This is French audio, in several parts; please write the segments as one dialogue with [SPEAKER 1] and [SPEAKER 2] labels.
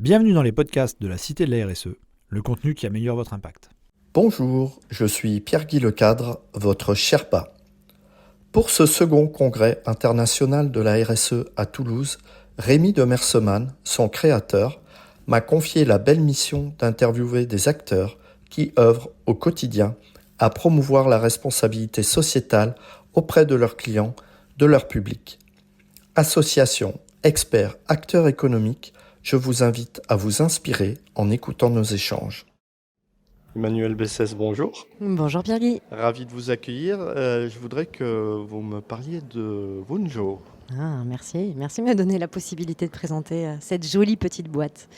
[SPEAKER 1] Bienvenue dans les podcasts de la Cité de la RSE, le contenu qui améliore votre impact.
[SPEAKER 2] Bonjour, je suis Pierre-Guy Lecadre, votre Sherpa. Pour ce second congrès international de la RSE à Toulouse, Rémi de Merseman, son créateur, m'a confié la belle mission d'interviewer des acteurs qui œuvrent au quotidien à promouvoir la responsabilité sociétale auprès de leurs clients, de leur public. Associations, experts, acteurs économiques, je vous invite à vous inspirer en écoutant nos échanges. Emmanuel Bessès, bonjour.
[SPEAKER 3] Bonjour Pierre-Guy.
[SPEAKER 2] Ravi de vous accueillir. Je voudrais que vous me parliez de Wunjo.
[SPEAKER 3] Merci de me donner la possibilité de présenter cette jolie petite boîte.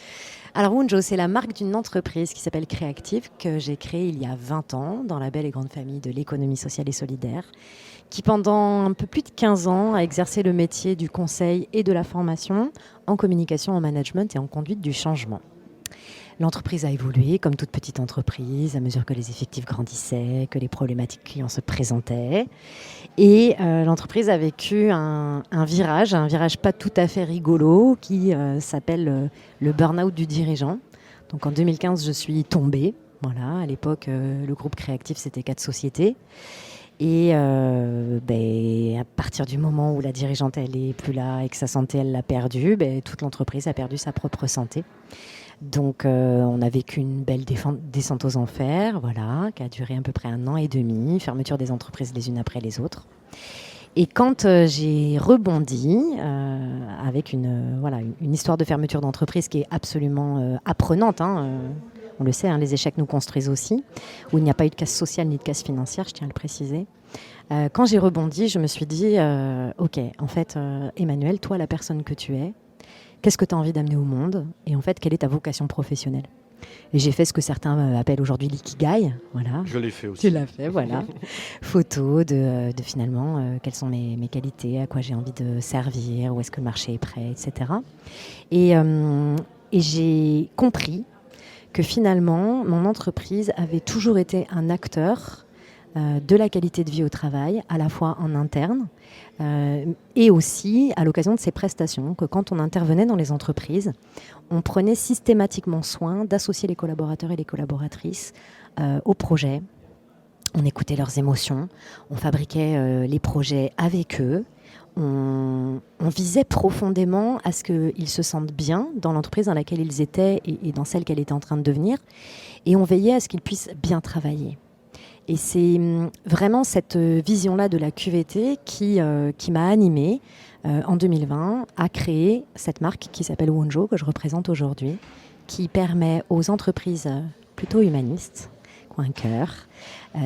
[SPEAKER 3] Alors Wunjo, c'est la marque d'une entreprise qui s'appelle Créactive, que j'ai créée il y a 20 ans dans la belle et grande famille de l'économie sociale et solidaire, qui pendant un peu plus de 15 ans a exercé le métier du conseil et de la formation en communication, en management et en conduite du changement. L'entreprise a évolué comme toute petite entreprise à mesure que les effectifs grandissaient, que les problématiques clients se présentaient. Et l'entreprise a vécu un virage pas tout à fait rigolo qui s'appelle le burn-out du dirigeant. Donc en 2015, je suis tombée. Voilà, à l'époque, le groupe Créactive, c'était 4 sociétés. Et à partir du moment où la dirigeante elle est plus là et que sa santé elle l'a perdue, toute l'entreprise a perdu sa propre santé. Donc on a vécu une belle descente aux enfers, voilà, qui a duré à peu près 1 an et demi, fermeture des entreprises les unes après les autres. Et quand j'ai rebondi avec une histoire de fermeture d'entreprise qui est absolument apprenante, on le sait, les échecs nous construisent aussi, où il n'y a pas eu de casse sociale ni de casse financière, je tiens à le préciser. Quand j'ai rebondi, je me suis dit, ok, en fait, Emmanuel, toi, la personne que tu es, qu'est-ce que tu as envie d'amener au monde ? Et en fait, quelle est ta vocation professionnelle ? Et j'ai fait ce que certains appellent aujourd'hui l'ikigai. Voilà.
[SPEAKER 2] Je l'ai fait aussi.
[SPEAKER 3] Tu l'as fait, voilà. Photo de finalement quelles sont mes qualités, à quoi j'ai envie de servir, où est-ce que le marché est prêt, etc. Et j'ai compris que finalement, mon entreprise avait toujours été un acteur de la qualité de vie au travail, à la fois en interne et aussi à l'occasion de ses prestations, que quand on intervenait dans les entreprises, on prenait systématiquement soin d'associer les collaborateurs et les collaboratrices au projet. On écoutait leurs émotions, on fabriquait les projets avec eux, on visait profondément à ce qu'ils se sentent bien dans l'entreprise dans laquelle ils étaient et dans celle qu'elle était en train de devenir, et on veillait à ce qu'ils puissent bien travailler. Et c'est vraiment cette vision-là de la QVT qui m'a animée en 2020 à créer cette marque qui s'appelle Wunjo, que je représente aujourd'hui, qui permet aux entreprises plutôt humanistes, qui ont un cœur,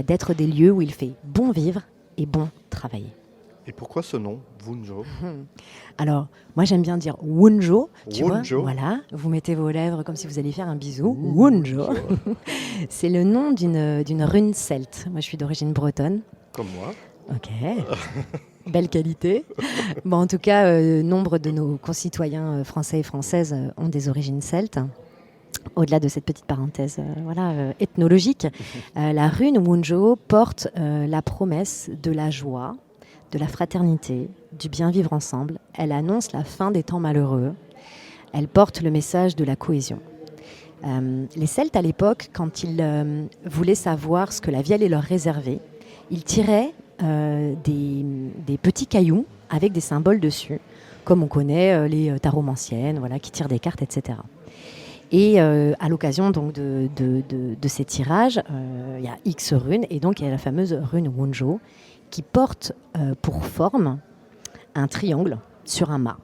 [SPEAKER 3] d'être des lieux où il fait bon vivre et bon travailler.
[SPEAKER 2] Et pourquoi ce nom, Wunjo ?
[SPEAKER 3] Alors, moi j'aime bien dire Wunjo, tu
[SPEAKER 2] Wunjo.
[SPEAKER 3] vois, voilà, vous mettez vos lèvres comme si vous alliez faire un bisou, Wunjo. C'est le nom d'une rune celte. Moi je suis d'origine bretonne.
[SPEAKER 2] Comme moi.
[SPEAKER 3] Ok, belle qualité. Bon, en tout cas, nombre de nos concitoyens français et françaises ont des origines celtes. Au-delà de cette petite parenthèse ethnologique, la rune Wunjo porte la promesse de la joie, de la fraternité, du bien vivre ensemble. Elle annonce la fin des temps malheureux. Elle porte le message de la cohésion. Les Celtes, à l'époque, quand ils voulaient savoir ce que la vie allait leur réserver, ils tiraient des petits cailloux avec des symboles dessus, comme on connaît les taromanciennes, qui tirent des cartes, etc. Et à l'occasion donc de ces tirages, il y a X runes, et donc il y a la fameuse rune Wunjo, qui porte pour forme un triangle sur un mât.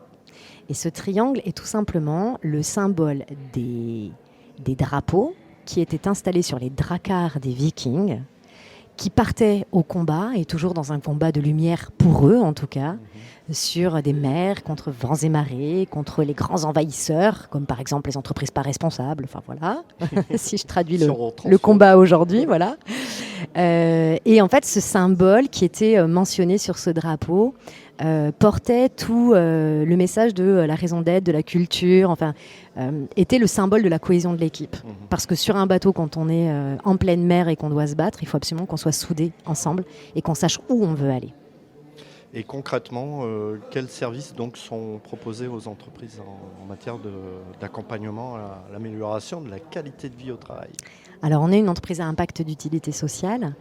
[SPEAKER 3] Et ce triangle est tout simplement le symbole des drapeaux qui étaient installés sur les dracars des Vikings, qui partaient au combat, et toujours dans un combat de lumière pour eux en tout cas, sur des mers, contre vents et marées, contre les grands envahisseurs, comme par exemple les entreprises pas responsables, si je traduis le combat aujourd'hui, voilà. Et en fait, ce symbole qui était mentionné sur ce drapeau portait tout le message de la raison d'être, de la culture, était le symbole de la cohésion de l'équipe. Parce que sur un bateau, quand on est en pleine mer et qu'on doit se battre, il faut absolument qu'on soit soudés ensemble et qu'on sache où on veut aller.
[SPEAKER 2] Et concrètement, quels services donc sont proposés aux entreprises en matière d'accompagnement à l'amélioration de la qualité de vie au travail?
[SPEAKER 3] Alors, on est une entreprise à impact d'utilité sociale.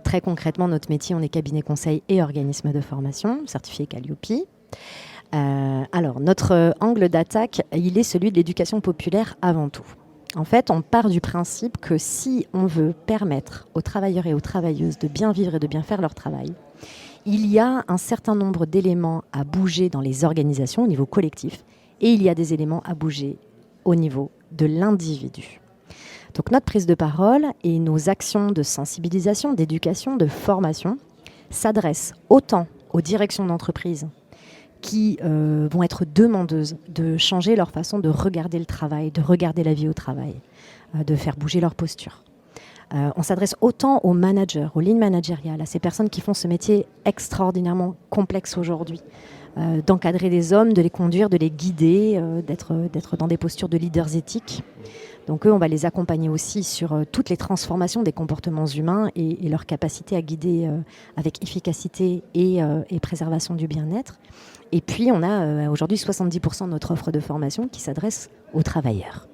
[SPEAKER 3] Très concrètement, notre métier, on est cabinet conseil et organisme de formation, certifié Calliope. Alors, notre angle d'attaque, il est celui de l'éducation populaire avant tout. En fait, on part du principe que si on veut permettre aux travailleurs et aux travailleuses de bien vivre et de bien faire leur travail, il y a un certain nombre d'éléments à bouger dans les organisations au niveau collectif et il y a des éléments à bouger au niveau de l'individu. Donc notre prise de parole et nos actions de sensibilisation, d'éducation, de formation s'adressent autant aux directions d'entreprise qui vont être demandeuses de changer leur façon de regarder le travail, de regarder la vie au travail, de faire bouger leur posture. On s'adresse autant aux managers, aux lignes managériales, à ces personnes qui font ce métier extraordinairement complexe aujourd'hui, d'encadrer des hommes, de les conduire, de les guider, d'être dans des postures de leaders éthiques. Donc eux, on va les accompagner aussi sur toutes les transformations des comportements humains et leur capacité à guider avec efficacité et préservation du bien-être. Et puis on a aujourd'hui 70% de notre offre de formation qui s'adresse aux travailleurs.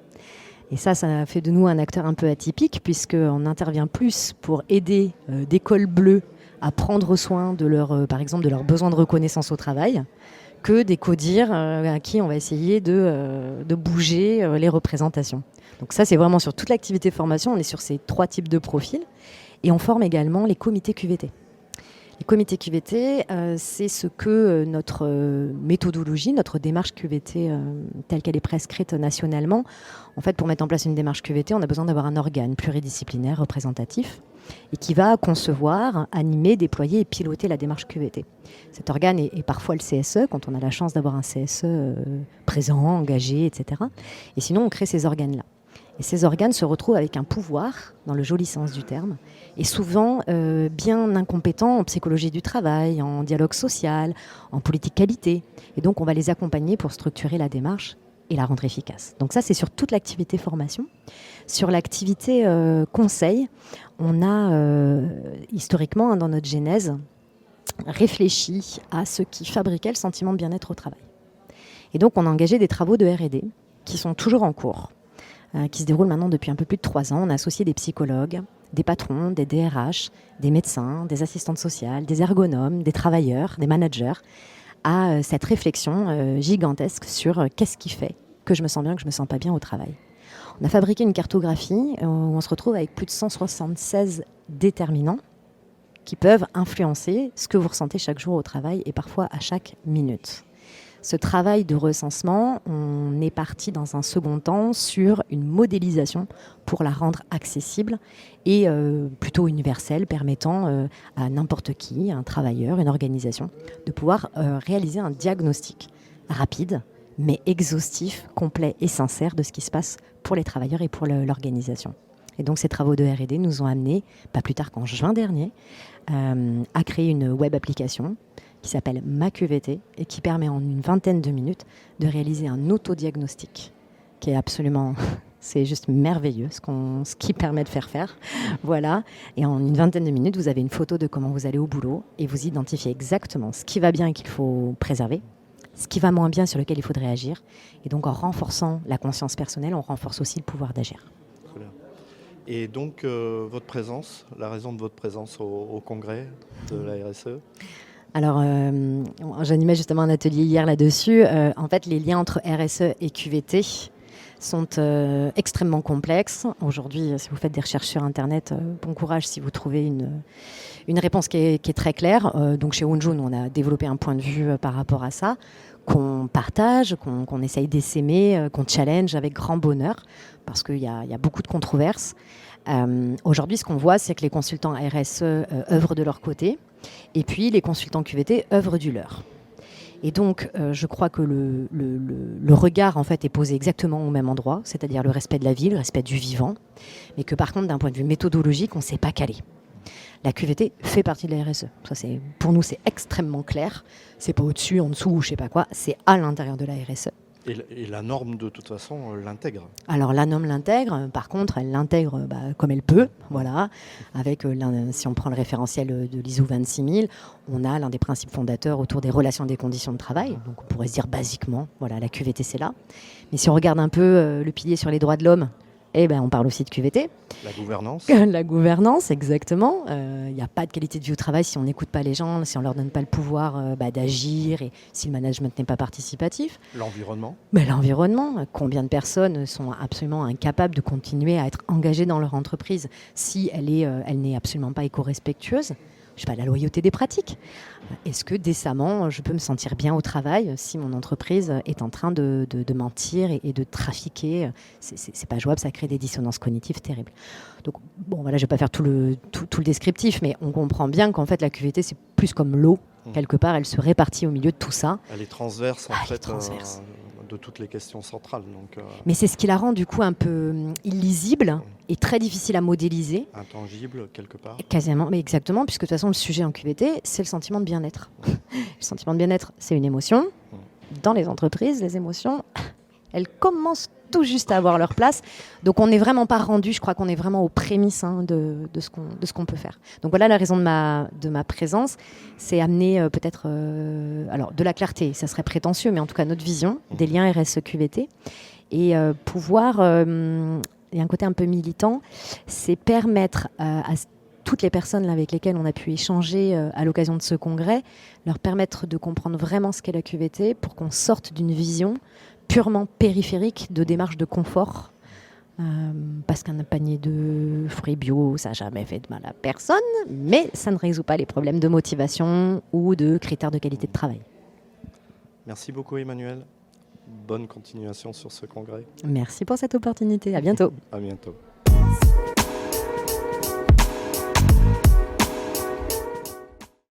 [SPEAKER 3] Et ça fait de nous un acteur un peu atypique puisqu'on intervient plus pour aider des cols bleus à prendre soin de par exemple de leurs besoins de reconnaissance au travail que des codires à qui on va essayer de bouger les représentations. Donc ça, c'est vraiment sur toute l'activité formation. On est sur ces 3 types de profils. Et on forme également les comités QVT. Les comités QVT, c'est ce que notre méthodologie, notre démarche QVT telle qu'elle est prescrite nationalement. En fait, pour mettre en place une démarche QVT, on a besoin d'avoir un organe pluridisciplinaire représentatif et qui va concevoir, animer, déployer et piloter la démarche QVT. Cet organe est parfois le CSE, quand on a la chance d'avoir un CSE présent, engagé, etc. Et sinon, on crée ces organes-là. Et ces organes se retrouvent avec un pouvoir, dans le joli sens du terme, et souvent bien incompétents en psychologie du travail, en dialogue social, en politique qualité. Et donc, on va les accompagner pour structurer la démarche et la rendre efficace. Donc ça, c'est sur toute l'activité formation. Sur l'activité conseil, on a historiquement, dans notre genèse, réfléchi à ce qui fabriquait le sentiment de bien-être au travail. Et donc, on a engagé des travaux de R&D qui sont toujours en cours, qui se déroulent maintenant depuis un peu plus de 3 ans. On a associé des psychologues, des patrons, des DRH, des médecins, des assistantes sociales, des ergonomes, des travailleurs, des managers, à cette réflexion gigantesque sur qu'est-ce qui fait que je me sens bien, que je ne me sens pas bien au travail. On a fabriqué une cartographie où on se retrouve avec plus de 176 déterminants qui peuvent influencer ce que vous ressentez chaque jour au travail et parfois à chaque minute. Ce travail de recensement, on est parti dans un second temps sur une modélisation pour la rendre accessible et plutôt universelle, permettant à n'importe qui, un travailleur, une organisation, de pouvoir réaliser un diagnostic rapide, mais exhaustif, complet et sincère de ce qui se passe pour les travailleurs et pour l'organisation. Et donc ces travaux de R&D nous ont amenés, pas plus tard qu'en juin dernier, à créer une web application qui s'appelle MaQVT et qui permet en une 20aine de minutes de réaliser un autodiagnostic qui est absolument, c'est juste merveilleux ce qu'il permet de faire. Voilà. Et en une 20aine de minutes, vous avez une photo de comment vous allez au boulot et vous identifiez exactement ce qui va bien et qu'il faut préserver, ce qui va moins bien sur lequel il faudrait agir. Et donc en renforçant la conscience personnelle, on renforce aussi le pouvoir d'agir.
[SPEAKER 2] Très bien. Et donc votre présence, la raison de votre présence au congrès de la RSE?
[SPEAKER 3] Alors, j'animais justement un atelier hier là-dessus. En fait, les liens entre RSE et QVT sont extrêmement complexes. Aujourd'hui, si vous faites des recherches sur Internet, bon courage si vous trouvez une réponse qui est très claire. Donc, chez Wonjun, on a développé un point de vue par rapport à ça, qu'on partage, qu'on essaye d'essaimer, qu'on challenge avec grand bonheur, parce qu'il y a beaucoup de controverses. Aujourd'hui, ce qu'on voit, c'est que les consultants RSE œuvrent de leur côté, et puis les consultants QVT œuvrent du leur. Et donc, je crois que le regard, en fait, est posé exactement au même endroit, c'est-à-dire le respect de la vie, le respect du vivant, mais que par contre, d'un point de vue méthodologique, on ne s'est pas calé. La QVT fait partie de la RSE. Ça, pour nous, c'est extrêmement clair. C'est pas au-dessus, en dessous, ou je sais pas quoi. C'est à l'intérieur de la RSE.
[SPEAKER 2] Et la norme, de toute façon, l'intègre.
[SPEAKER 3] Alors la norme l'intègre, par contre, elle l'intègre comme elle peut, voilà. Avec, si on prend le référentiel de l'ISO 26000, on a l'un des principes fondateurs autour des relations et des conditions de travail. Donc on pourrait se dire basiquement, voilà, la QVT c'est là. Mais si on regarde un peu le pilier sur les droits de l'homme, on parle aussi de QVT.
[SPEAKER 2] La gouvernance.
[SPEAKER 3] La gouvernance, exactement. Il n'y a pas de qualité de vie au travail si on n'écoute pas les gens, si on ne leur donne pas le pouvoir d'agir et si le management n'est pas participatif.
[SPEAKER 2] L'environnement.
[SPEAKER 3] L'environnement, combien de personnes sont absolument incapables de continuer à être engagées dans leur entreprise si elle n'est absolument pas éco-respectueuse? Je sais pas, la loyauté des pratiques. Est-ce que décemment, je peux me sentir bien au travail si mon entreprise est en train de mentir et de trafiquer? C'est pas jouable, ça crée des dissonances cognitives terribles. Donc, bon, voilà, je vais pas faire tout le descriptif, mais on comprend bien qu'en fait, la QVT, c'est plus comme l'eau. Quelque part, elle se répartit au milieu de tout ça.
[SPEAKER 2] Elle est transverse, de toutes les questions centrales. Donc,
[SPEAKER 3] mais c'est ce qui la rend du coup un peu illisible et très difficile à modéliser.
[SPEAKER 2] Intangible, quelque part.
[SPEAKER 3] Quasiment, mais exactement, puisque de toute façon, le sujet en QVT, c'est le sentiment de bien-être. Le sentiment de bien-être, c'est une émotion. Dans les entreprises, les émotions, elles commencent tout juste à avoir leur place. Donc on n'est vraiment pas rendu, je crois qu'on est vraiment aux prémices de ce qu'on peut faire. Donc voilà la raison de ma présence, c'est amener peut-être alors de la clarté, ça serait prétentieux, mais en tout cas notre vision des liens RSE-QVT et pouvoir, il y a un côté un peu militant, c'est permettre à toutes les personnes là, avec lesquelles on a pu échanger à l'occasion de ce congrès, leur permettre de comprendre vraiment ce qu'est la QVT pour qu'on sorte d'une vision purement périphérique de démarche de confort. Parce qu'un panier de fruits bio, ça n'a jamais fait de mal à personne, mais ça ne résout pas les problèmes de motivation ou de critères de qualité de travail.
[SPEAKER 2] Merci beaucoup Emmanuel. Bonne continuation sur ce congrès.
[SPEAKER 3] Merci pour cette opportunité. À bientôt.
[SPEAKER 2] À bientôt.